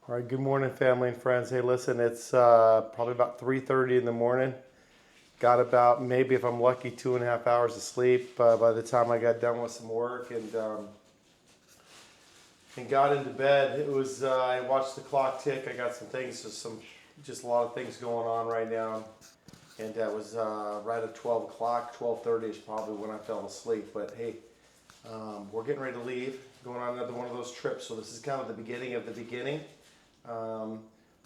All right, good morning, family and friends. Hey, listen, it's probably about 3:30 in the morning. Got about, maybe if I'm lucky, 2.5 hours of sleep by the time I got done with some work and got into bed. It was, I watched the clock tick. I got some things, just a lot of things going on right now. And that was right at 12 o'clock, 12:30 is probably when I fell asleep. But hey, we're getting ready to leave, going on another one of those trips. So this is kind of the beginning of the beginning.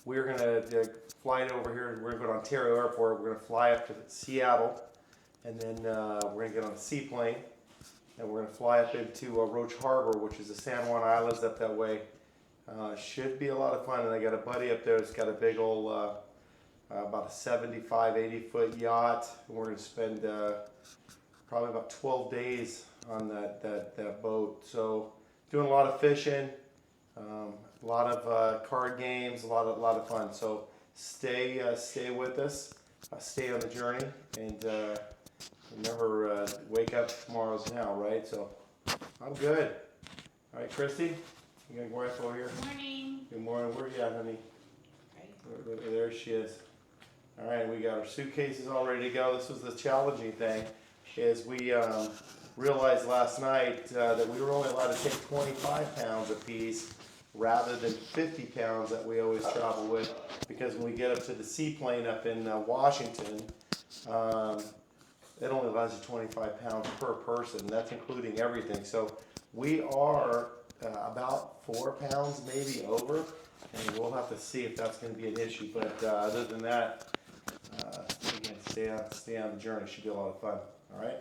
We're going to fly over here. We're going to go to Ontario Airport. We're going to fly up to Seattle, and then we're going to get on a seaplane, and we're going to fly up into Roche Harbor, which is the San Juan Islands up that way. Should be a lot of fun, and I got a buddy up there that's got a big old, about a 75, 80-foot yacht, and we're going to spend probably about 12 days on that boat. So doing a lot of fishing. A lot of card games, a lot of fun. So stay with us, stay on the journey, and remember, wake up tomorrow's now, right? So I'm good. All right, Christy, you got wife over here. Good morning. Good morning. Where you at, honey? Right. There she is. All right, we got our suitcases all ready to go. This was the challenging thing, is we realized last night that we were only allowed to take 25 pounds apiece, rather than 50 pounds that we always travel with, because when we get up to the seaplane up in Washington, it only allows you 25 pounds per person. That's including everything. So we are about 4 pounds maybe over, and we'll have to see if that's going to be an issue. But other than that, again, stay on the journey. Should be a lot of fun. All right.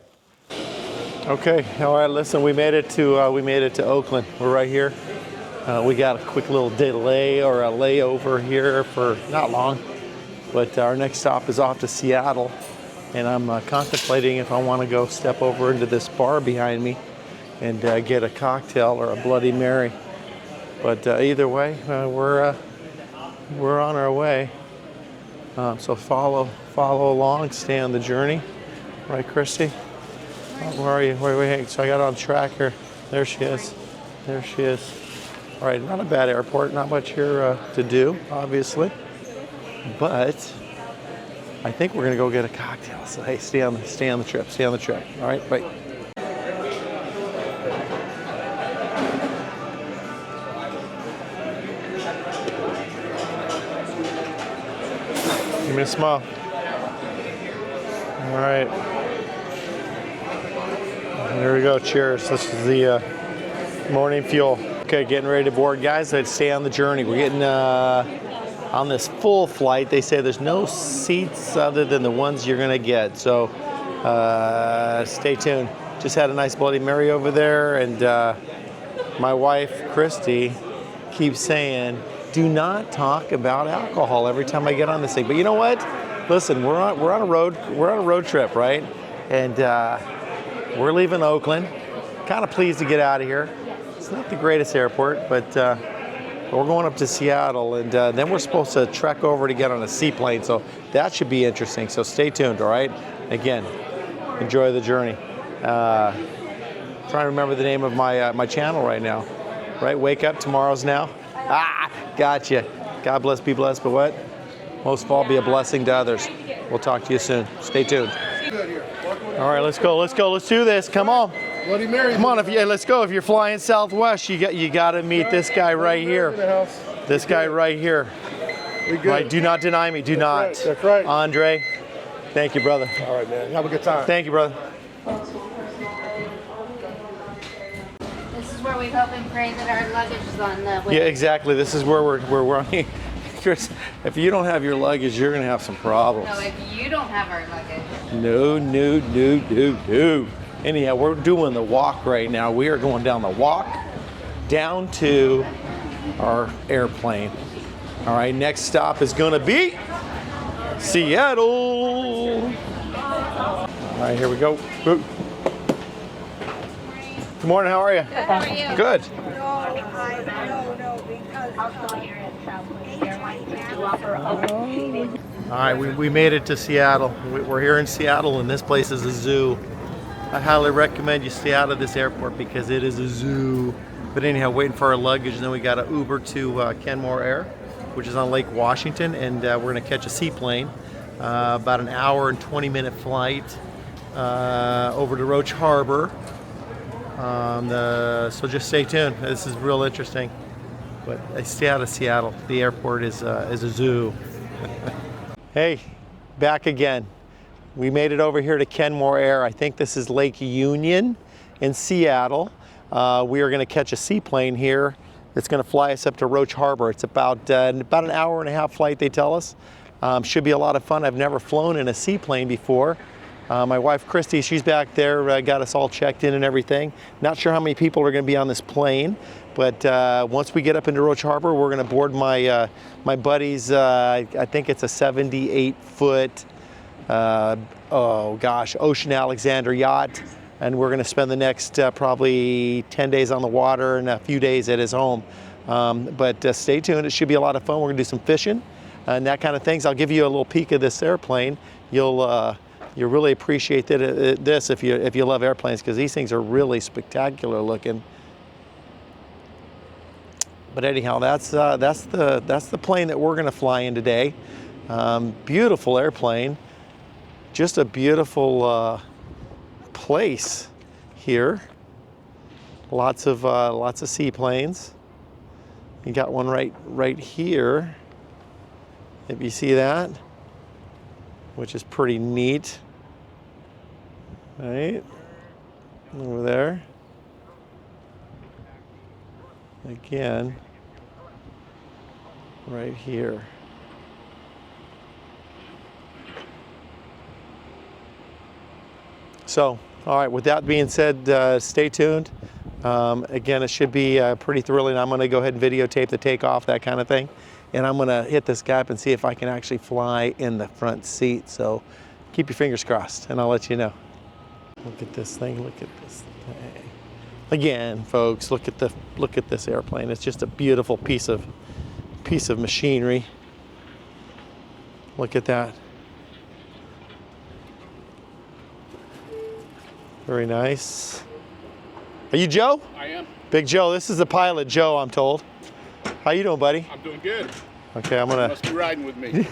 Okay. All right. Listen, we made it to Oakland. We're right here. We got a quick little delay or a layover here for not long, but our next stop is off to Seattle, and I'm contemplating if I want to go step over into this bar behind me and get a cocktail or a Bloody Mary. But either way, we're on our way. So follow along, stay on the journey, right, Christy? Where are you? Wait. So I got on track here. There she is. There she is. All right, not a bad airport, not much here to do, obviously, but I think we're gonna go get a cocktail. So hey, stay on the trip. All right, bye. Give me a smile. All right, there we go. Cheers. This is the morning fuel. Okay, getting ready to board, guys. Let's stay on the journey. We're getting on this full flight. They say there's no seats other than the ones you're gonna get. So stay tuned. Just had a nice Bloody Mary over there, and my wife Christy keeps saying, "Do not talk about alcohol every time I get on this thing." But you know what? Listen, we're on a road trip, right? And we're leaving Oakland. Kind of pleased to get out of here. It's not the greatest airport, but we're going up to Seattle, and then we're supposed to trek over to get on a seaplane, so that should be interesting. So stay tuned, all right? Again, enjoy the journey. Trying to remember the name of my channel right now, right? Wake up, tomorrow's now. Gotcha. God bless, be blessed, but what? Most of all, be a blessing to others. We'll talk to you soon. Stay tuned. All right, let's go. Let's do this. Come on. Bloody Mary. Come on, let's go. If you're flying Southwest, you got to meet this guy right here. This guy right here. Right, do not deny me. Do not. That's right. Andre, thank you, brother. All right, man. Have a good time. Thank you, brother. This is where we hope and pray that our luggage is on the way. Yeah, exactly. This is where we're running. Chris, if you don't have your luggage, you're gonna have some problems. No, if you don't have our luggage. No. Anyhow, we're doing the walk right now. We are going down the walk down to our airplane. All right, next stop is gonna be Seattle. All right, here we go. Good morning, how are you? Good, how are you? Good. All right, we made it to Seattle. We're here in Seattle, and this place is a zoo. I highly recommend you stay out of this airport because it is a zoo. But anyhow, waiting for our luggage, and then we got to Uber to Kenmore Air, which is on Lake Washington, and we're going to catch a seaplane. About an hour and 20-minute flight over to Roche Harbor. So just stay tuned. This is real interesting. But I stay out of Seattle. The airport is a zoo. Hey, back again. We made it over here to Kenmore Air. I think this is Lake Union in Seattle. We are going to catch a seaplane here that's going to fly us up to Roche Harbor. It's about an hour and a half flight, they tell us. Should be a lot of fun. I've never flown in a seaplane before. My wife Christy, she's back there, got us all checked in and everything. Not sure how many people are going to be on this plane, but once we get up into Roche Harbor, we're going to board my buddy's, I think it's a 78-foot, Ocean Alexander yacht, and we're going to spend the next probably 10 days on the water and a few days at his home. But stay tuned. It should be a lot of fun. We're going to do some fishing and that kind of things. I'll give you a little peek of this airplane. You'll really appreciate this if you love airplanes, because these things are really spectacular looking. But anyhow, that's the plane that we're going to fly in today. Beautiful airplane, just a beautiful place here. Lots of seaplanes. You got one right here, if you see that, which is pretty neat. Right over there. Again, right here. So, all right, with that being said, stay tuned. Again, it should be pretty thrilling. I'm going to go ahead and videotape the takeoff, that kind of thing. And I'm going to hit this gap and see if I can actually fly in the front seat. So keep your fingers crossed, and I'll let you know. Look at this thing. Look at this thing. Again, folks, look at this airplane. It's just a beautiful piece of machinery. Look at that. Very nice. Are you Joe? I am. Big Joe. This is the pilot, Joe, I'm told. How you doing, buddy? I'm doing good. Okay, I'm gonna. You must be riding with me.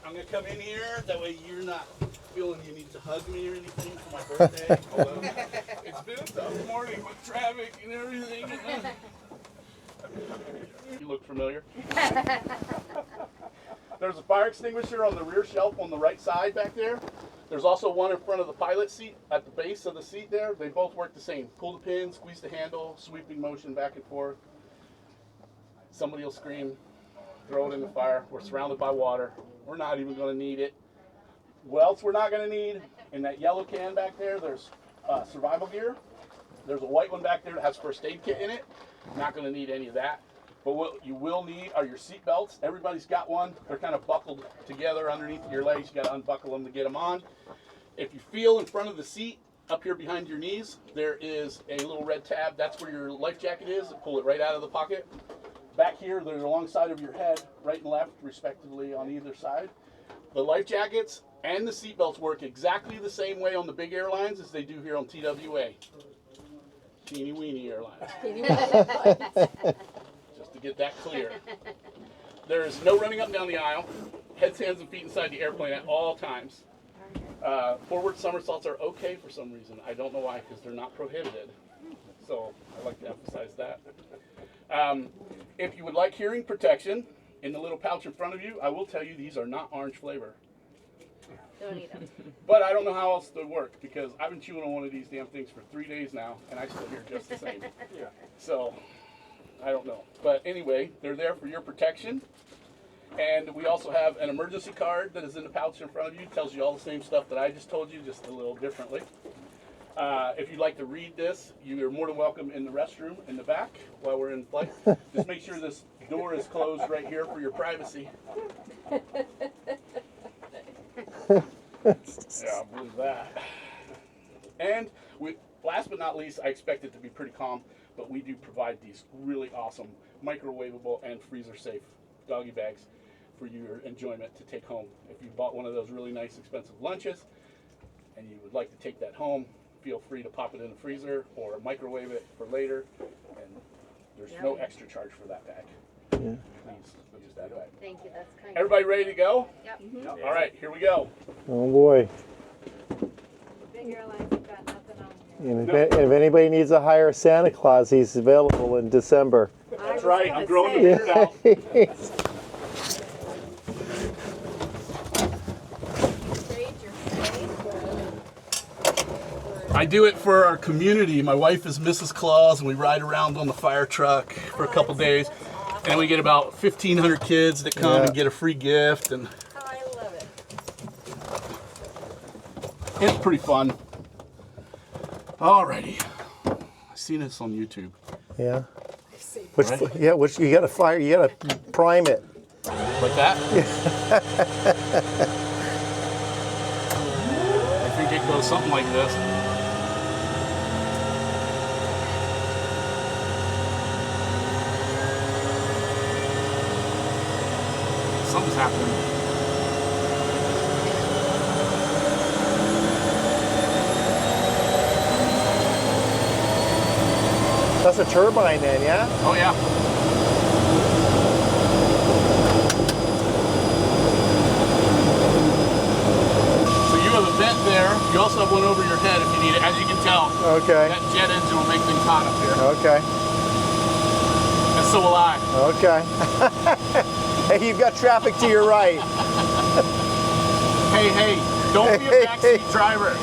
I'm gonna come in here, that way you're not feeling you need to hug me or anything for my birthday. Although it's been a tough morning with traffic and everything. You look familiar. There's a fire extinguisher on the rear shelf on the right side back there. There's also one in front of the pilot seat at the base of the seat there. They both work the same. Pull the pin, squeeze the handle, sweeping motion back and forth. Somebody will scream, throw it in the fire. We're surrounded by water. We're not even going to need it. What else we're not going to need? In that yellow can back there, there's survival gear. There's a white one back there that has first aid kit in it. Not going to need any of that. But what you will need are your seat belts. Everybody's got one. They're kind of buckled together underneath your legs. You got to unbuckle them to get them on. If you feel in front of the seat, up here behind your knees, there is a little red tab. That's where your life jacket is. Pull it right out of the pocket. Back here, there's alongside of your head, right and left, respectively, on either side. The life jackets and the seat belts work exactly the same way on the big airlines as they do here on TWA. Teeny weeny airlines. Just to get that clear. There is no running up and down the aisle. Heads, hands, and feet inside the airplane at all times. Forward somersaults are okay for some reason. I don't know why, because they're not prohibited. So I like to emphasize that. If you would like hearing protection, in the little pouch in front of you, I will tell you these are not orange flavor. Don't eat them. But I don't know how else to work, because I've been chewing on one of these damn things for 3 days now, and I still hear just the same. Yeah. So, I don't know. But anyway, they're there for your protection. And we also have an emergency card that is in the pouch in front of you. It tells you all the same stuff that I just told you, just a little differently. If you'd like to read this, you are more than welcome in the restroom in the back while we're in flight. Just make sure this door is closed right here for your privacy. Yeah, I believe that. And last but not least, I expect it to be pretty calm, but we do provide these really awesome microwavable and freezer safe doggy bags for your enjoyment to take home. If you bought one of those really nice expensive lunches and you would like to take that home, feel free to pop it in the freezer or microwave it for later, and there's no extra charge for that bag. Yeah. Please use that bag. Thank you. That's kind. Everybody ready to go? Yep. All right, here we go. Oh boy. The big airlines have got nothing on here. And if anybody needs to hire Santa Claus, he's available in December. That's right, I'm growing the beard out. I do it for our community. My wife is Mrs. Claus, and we ride around on the fire truck for a couple days. And we get about 1,500 kids that come and get a free gift, and I love it. it's pretty fun. Alrighty, I've seen this on YouTube. Yeah. Right. Which you gotta fire, you gotta prime it. Like that? I think it goes something like this. Something's happening. That's a turbine then, yeah? Oh yeah. So you have a vent there. You also have one over your head if you need it. As you can tell, Okay. that jet engine will make things hot up here. Okay. And so will I. Okay. Hey, you've got traffic to your right. Hey, don't be a backseat driver.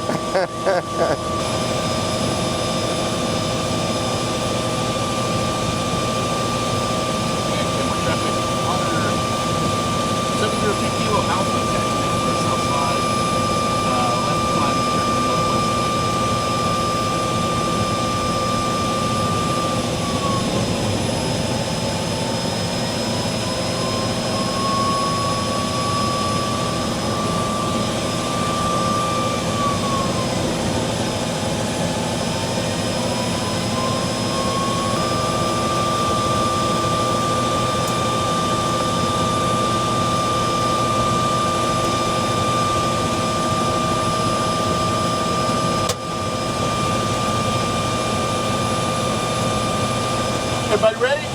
Everybody ready?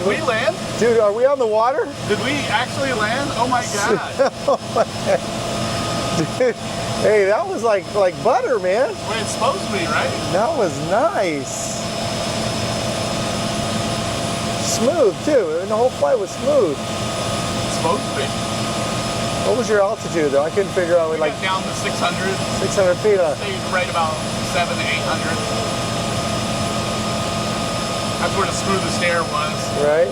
Did we land? Dude, are we on the water? Did we actually land? Oh my god. Dude, hey, that was like butter, man. Well, it's supposed to be, right? That was nice. Smooth too, and the whole flight was smooth. It's supposed to be. What was your altitude though? I couldn't figure out. We Like got down to 600. 600 feet. Stayed right about 700 to 800. That's where the smoothest air was. Right.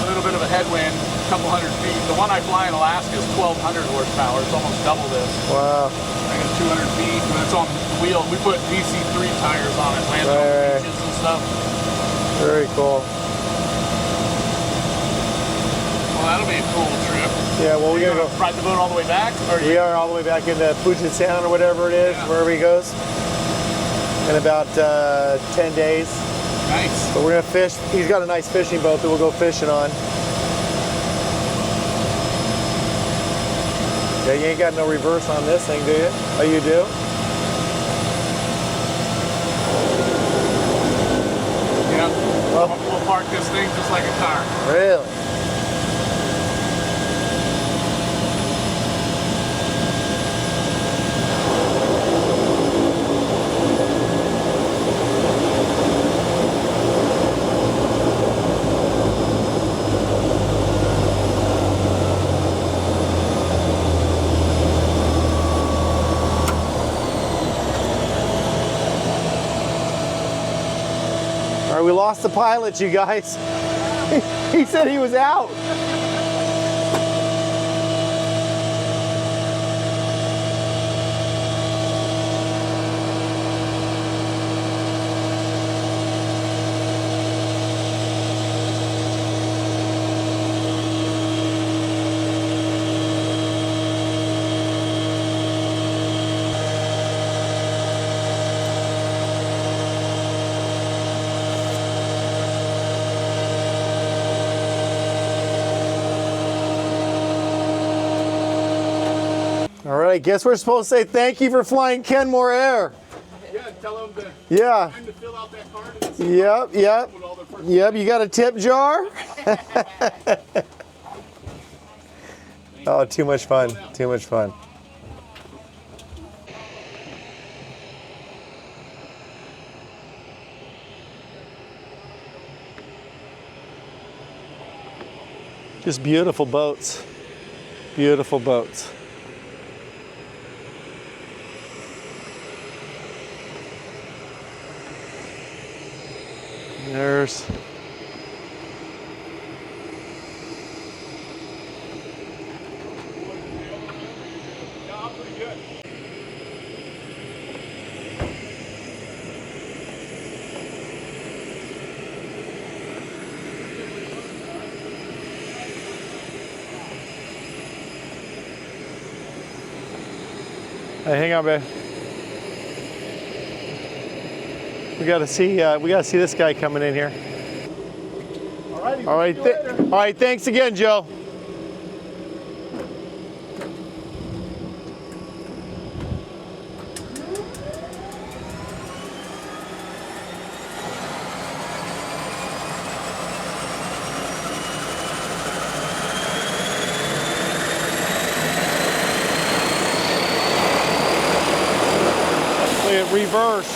A little bit of a headwind, a couple hundred feet. The one I fly in Alaska is 1,200 horsepower. It's almost double this. Wow. I got 200 feet, and it's on wheel. We put DC3 tires on it, landed on beaches and stuff. Very cool. Well, that'll be a cool trip. Yeah, well, we're gonna go. Ride the boat all the way back? Or We are all the way back into Puget Sound or whatever it is, Yeah. wherever he goes, in about 10 days. Nice. But we're gonna fish. He's got a nice fishing boat that we'll go fishing on. Yeah, you ain't got no reverse on this thing, do you? Oh, you do? Yeah. Oh. We'll park this thing just like a car. Really? All right, we lost the pilot, you guys. He said he was out. All right, guess we're supposed to say thank you for flying Kenmore Air. Yeah, tell them to, Yeah. time to fill out that card. And Yep. with all their first Yep, you got a tip jar? Oh, too much fun. Too much fun. Just beautiful boats. Beautiful boats. There's Yeah, I'm pretty good. Hey, hang on, babe. We gotta see this guy coming in here. Alrighty, All right, see you later. all right. Thanks again, Joe. Look at reverse.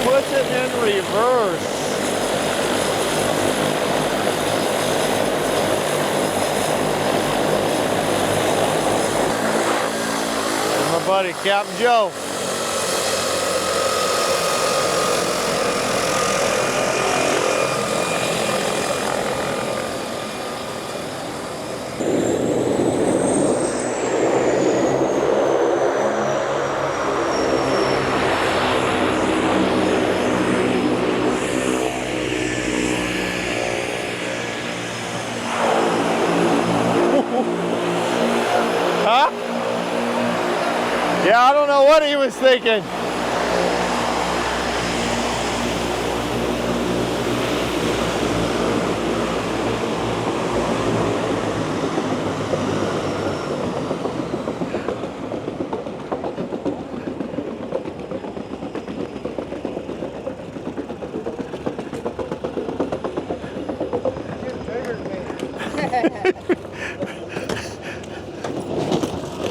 Puts it in reverse. There's my buddy, Captain Joe. Huh? Yeah, I don't know what he was thinking.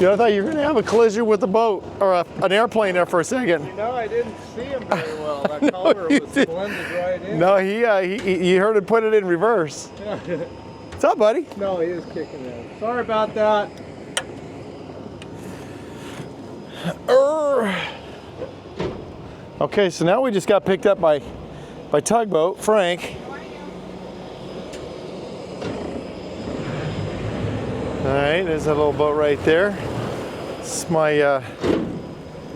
I thought you were going to have a collision with a boat or an airplane there for a second. You know, I didn't see him very well. That color you was did. blended right in. No, he heard it put it in reverse. What's up, buddy? No, he was kicking in. Sorry about that. Okay, so now we just got picked up by tugboat, Frank. All right, there's that little boat right there. It's my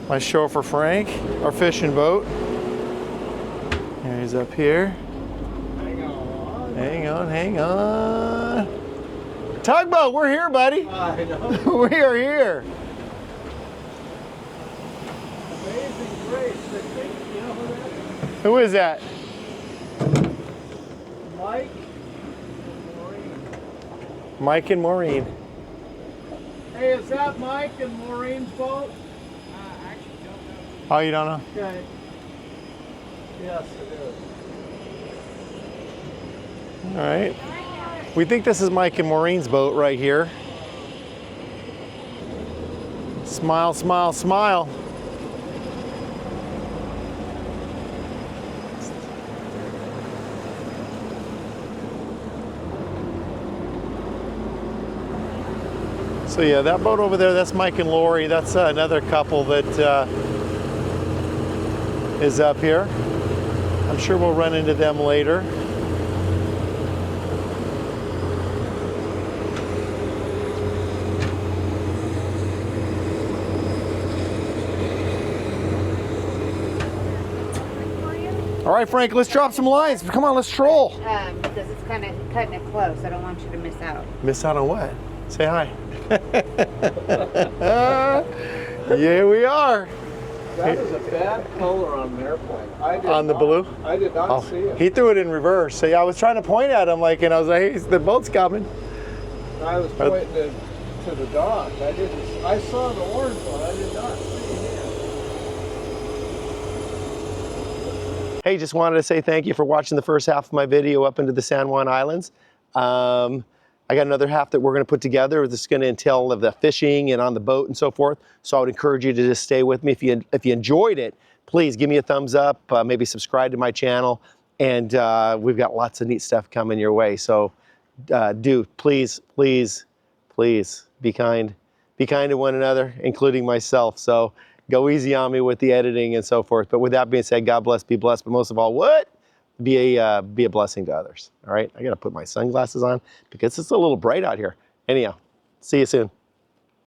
my chauffeur Frank, our fishing boat. There he's up here. Hang on. Tugboat, we're here, buddy. I know. We are here. Amazing grace. I think, you know who that Who is that? is? Mike and Maureen. Mike and Maureen. Hey, is that Mike and Maureen's boat? Oh, you don't know? Okay. Yes, it is. All right. We think this is Mike and Maureen's boat right here. Smile, smile, smile. So yeah, that boat over there, that's Mike and Lori. That's another couple that is up here. I'm sure we'll run into them later. All right, Frank, let's drop some lines. Come on, let's troll. Because it's kind of cutting it close. I don't want you to miss out. Miss out on what? Say hi. Yeah, we are. That is a bad color on an airplane. On the blue? I did not see it. He threw it in reverse. So yeah, I was trying to point at him, like, and I was like, hey, the boat's coming. I was pointing to the dock. I saw the orange one. I did not see it. Hey, just wanted to say thank you for watching the first half of my video up into the San Juan Islands. I got another half that we're going to put together. This is going to entail of the fishing and on the boat and so forth. So I would encourage you to just stay with me. If you enjoyed it, please give me a thumbs up, maybe subscribe to my channel, and we've got lots of neat stuff coming your way. So do please be kind to one another, including myself. So go easy on me with the editing and so forth. But with that being said, God bless, be blessed, but most of all, what? Be a blessing to others. All right, I got to put my sunglasses on because it's a little bright out here. Anyhow, see you soon.